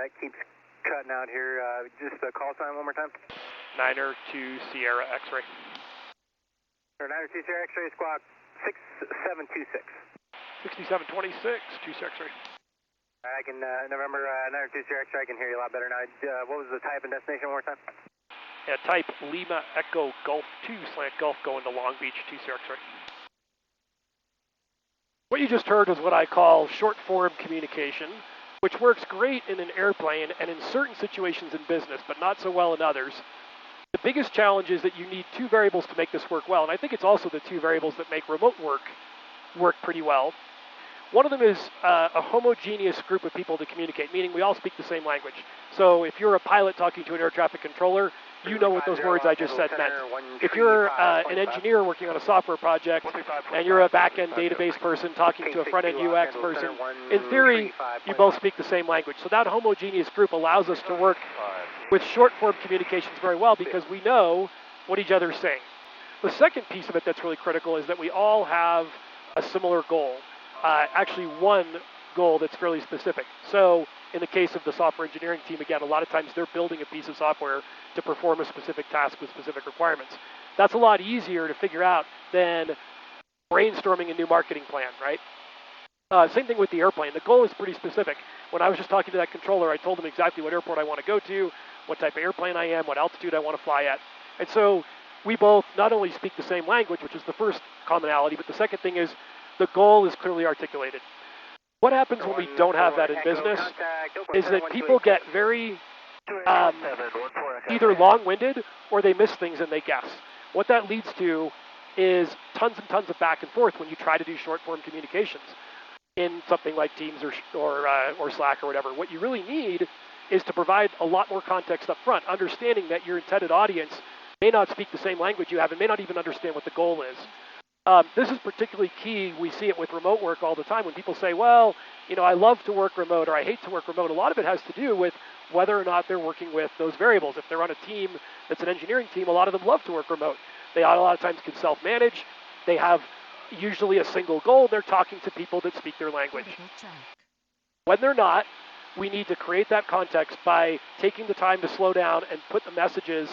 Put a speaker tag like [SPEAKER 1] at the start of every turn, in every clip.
[SPEAKER 1] that keeps cutting out here. Just the call sign one more time.
[SPEAKER 2] Niner to Sierra X-ray.
[SPEAKER 1] Niner to Sierra X-ray, squawk 6726.
[SPEAKER 2] 6726, 2 X-ray.
[SPEAKER 1] I can, November, Niner to Sierra X-ray, I can hear you a lot better now. What was the type and destination one more time?
[SPEAKER 2] Yeah, type Lima Echo Golf 2 slant Golf going to Long Beach, 2 X-ray. What you just heard is what I call short form communication, which works great in an airplane and in certain situations in business, but not so well in others. The biggest challenge is that you need two variables to make this work well, and I think it's also the two variables that make remote work pretty well. One of them is a homogeneous group of people to communicate, meaning we all speak the same language. So if you're a pilot talking to an air traffic controller, you know what those words I just said meant. If you're an engineer working on a software project and you're a back-end database person talking to a front-end UX person, in theory, you both speak the same language. So that homogeneous group allows us to work with short-form communications very well because we know what each other is saying. The second piece of it that's really critical is that we all have a similar goal. Actually, one goal that's fairly specific. So in the case of the software engineering team, again, a lot of times they're building a piece of software to perform a specific task with specific requirements. That's a lot easier to figure out than brainstorming a new marketing plan, right? Same thing with the airplane. The goal is pretty specific. When I was just talking to that controller, I told him exactly what airport I want to go to, what type of airplane I am, what altitude I want to fly at. And so we both not only speak the same language, which is the first commonality, but the second thing is the goal is clearly articulated. What happens when we don't have that in business is that people get very either long-winded or they miss things and they guess. What that leads to is tons and tons of back and forth when you try to do short-form communications in something like Teams or Slack or whatever. What you really need is to provide a lot more context up front, understanding that your intended audience may not speak the same language you have and may not even understand what the goal is. This is particularly key. We see it with remote work all the time when people say, well, you know, I love to work remote or I hate to work remote. A lot of it has to do with whether or not they're working with those variables. If they're on a team that's an engineering team, a lot of them love to work remote. They a lot of times can self-manage. They have usually a single goal. They're talking to people that speak their language. When they're not, we need to create that context by taking the time to slow down and put the messages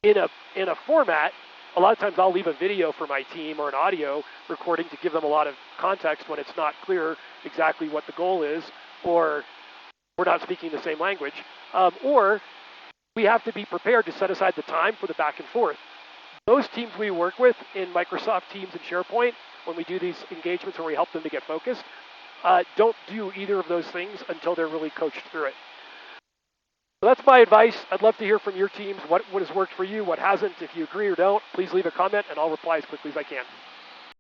[SPEAKER 2] in a format. A lot of times I'll leave a video for my team or an audio recording to give them a lot of context when it's not clear exactly what the goal is or we're not speaking the same language. Or we have to be prepared to set aside the time for the back and forth. Those teams we work with in Microsoft Teams and SharePoint, when we do these engagements where we help them to get focused, don't do either of those things until they're really coached through it. So that's my advice. I'd love to hear from your teams what has worked for you, what hasn't. If you agree or don't, please leave a comment and I'll reply as quickly as I can.